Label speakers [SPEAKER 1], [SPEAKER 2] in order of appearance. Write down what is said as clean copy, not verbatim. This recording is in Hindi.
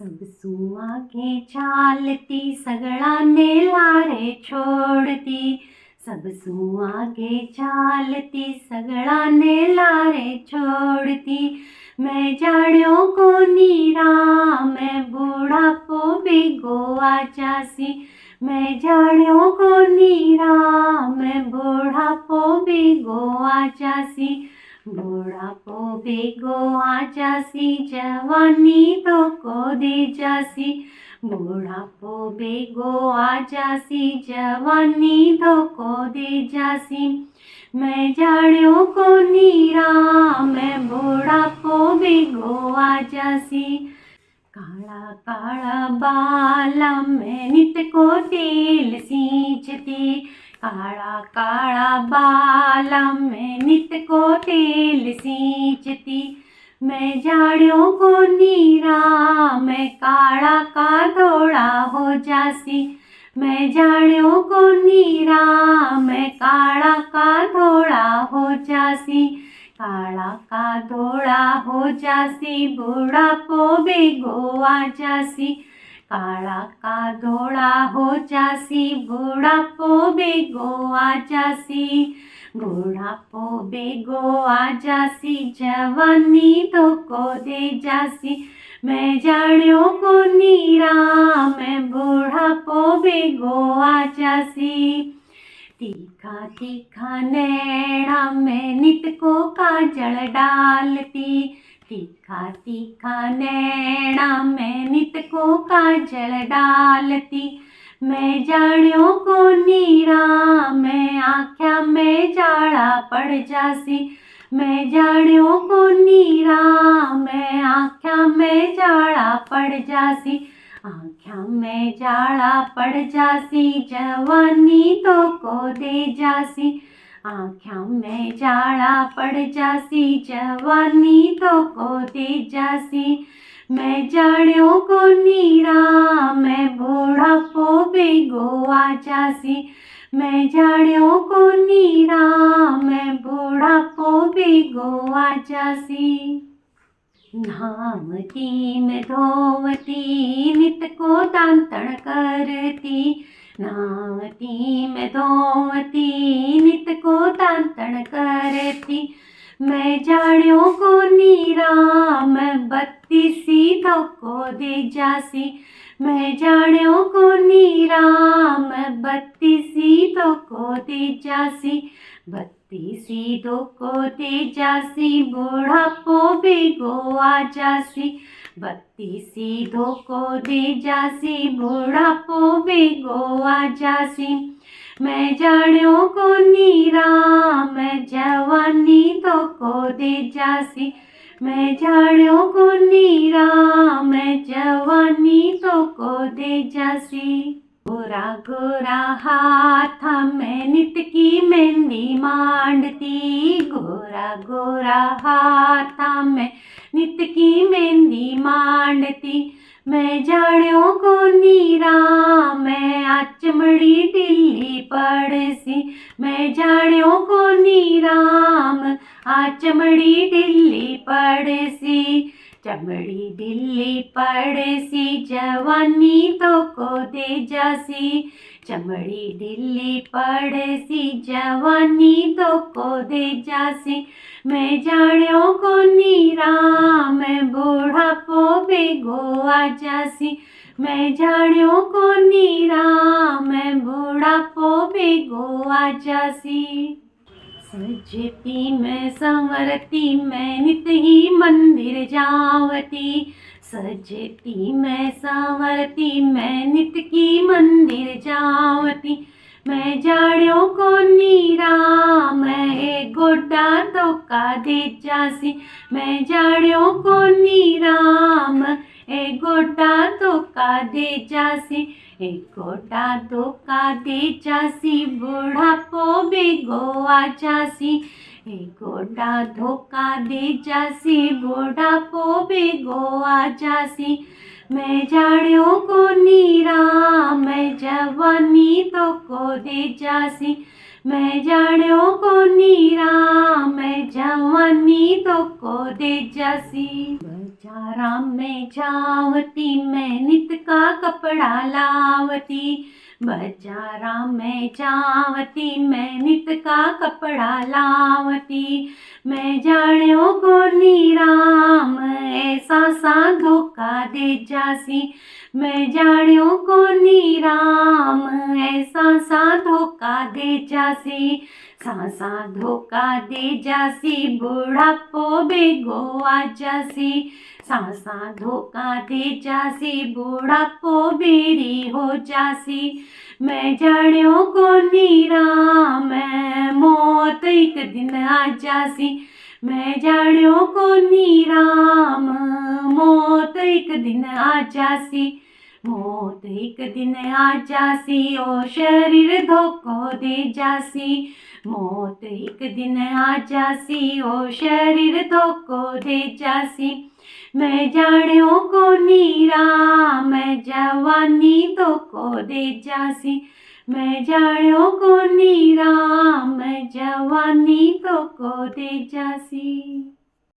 [SPEAKER 1] सब सुआ के चालती सगड़ा ने लारे छोड़ती। सब सुआ के चालती सगड़ा ने लारे छोड़ती। मैं जाड़ियों को नीरा मैं बूढ़ापो भिगोआ जासी। मैं जाड़ियों को नीरा मैं बूढ़ापो भिगोआ जासी। बूढ़ापो भिगोआ जासी जवानी तो को दे जासी। बूढ़ापो भिगोआ जासी जवानी तो को दे जासी। मैं जाड़ियों को नीरा मैं बूढ़ापो भिगोआ जासी। काला काला बाला मैं नित को तेल सींचती। काला काला बाला मैं नित को तेल सींचती। मैं जाड़ियों को नीरा मैं काला का धोड़ा हो जासी। मैं जाड़ियों को नीरा मैं काला का धोड़ा हो जासी। काला का धोड़ा हो जासी बूढ़ापो भिगोआ जासी। काला का धोड़ा हो जासी बूढ़ापो भिगोआ जासी। बूढ़ापो भिगोआ जासी जवानी तो को दे जासी। मैं जाड़ियों को नीरा मैं बूढ़ापो भिगोआ जासी। तीखा तीखा नैना मैं नित को काजल डालती। तीखा तीखा नैना मैं नित को काजल डालती। मैं जाड़ियों को नीरा मैं आँख्या में जाड़ा पड़ जासी। मैं जाड़ियों को नीरा मैं आँख्या में जाड़ा पड़ जासी। आँख्या में जाड़ा पड़ जासी जवानी तो को दे जासी। आँख्या में जाड़ा पड़ जासी जवानी तो को दे जासी। मैं जाड़ियों को नीरा मैं बूढ़ापो भिगोआ जासी। मैं जाड़ियों को नीरा मैं बूढ़ापो भिगोआ जासी। नहावती मैं धोवती नित को दांतण करती। नहावती मैं धोवती नित को दांतण करती। मैं जाड़ियों को नीरा मैं बत्ती सीधो को दे जासी। मैं जाड़ियों को नीरा मैं बत्ती सीधो को दे जासी। बत्ती सीधो को दे जासी बूढ़ापो भिगोआ जासी। बत्ती सीधो को दे जासी बूढ़ापो भिगोआ जासी। मैं जाड़ियों को नीरा मैं जवानी तो को दे जासी। मैं जाड़ियों को नीरा मैं जवानी तो को दे जासी। गोरा गोरा हाथा मैं नित की मेहंदी मांडती। गोरा गोरा हाथा मैं नित की मेहंदी मांडती। मैं जाड़ियों को नीरा मैं आचमड़ी ढिल्ली पड़सी। मैं जाड़ियों को नीरा मैं आचमड़ी ढिल्ली पड़सी। चमड़ी ढिल्ली पड़सी जवानी तो को दे जासी। चमड़ी ढिल्ली पड़सी जवानी तो को दे जासी। मैं जाड़ियों को नीरा मैं बूढ़ापो भिगोआ जासी। मैं जाड़ियों को नीरा मैं बूढ़ापो भिगोआ जासी। सजती मैं संवरती मैं नित ही मंदिर जावती। सजती मैं संवरती मैं नित की मंदिर जावती। मैं जाड़ियों को नीरा मैं गोड्डा धोखा दे जासी। मैं जाड़ियों को नीरा मैं गोड्डा धोखा दे जासी। गोटा धोखा दे जासी बूढ़ापो भिगोआ जासी। गोटा धोखा दे जासी बूढ़ापो भिगोआ जासी। मैं जाड़ियों को नीरा मैं जवानी तो को दे जासी। मैं जाण्यो को नीरा मैं जवानी तो को दे जासी। बजारा में जावती मैं नित का कपड़ा लावती। बजारा में जावती मैं नित का कपड़ा लावती। मैं जाण्यो को नीराम ऐसा सा धोखा दे जासी। मैं जाण्यो को नीराम ऐसा सा धोखा दे जासी। सा धोखा दे जासी बुढ़ापो बेगो आ जासी। सा धोखा दे जासी बुढ़ापो बेरी हो जासी। मैं जाण्यो को नीराम मौत एक दिन आ जासी। मैं जाण्यो को नीराम मौत एक दिन आ जासी। मौत एक दिन आ जासी ओ शरीर धोखो दे जासी। मौत एक दिन आ जासी ओ शरीर धोखो दे जासी। मैं जाण्यो को नीरा मैं जवानी धोखो दे जासी। मैं जाण्यो को नीरा मैं जवानी धोखो दे जासी।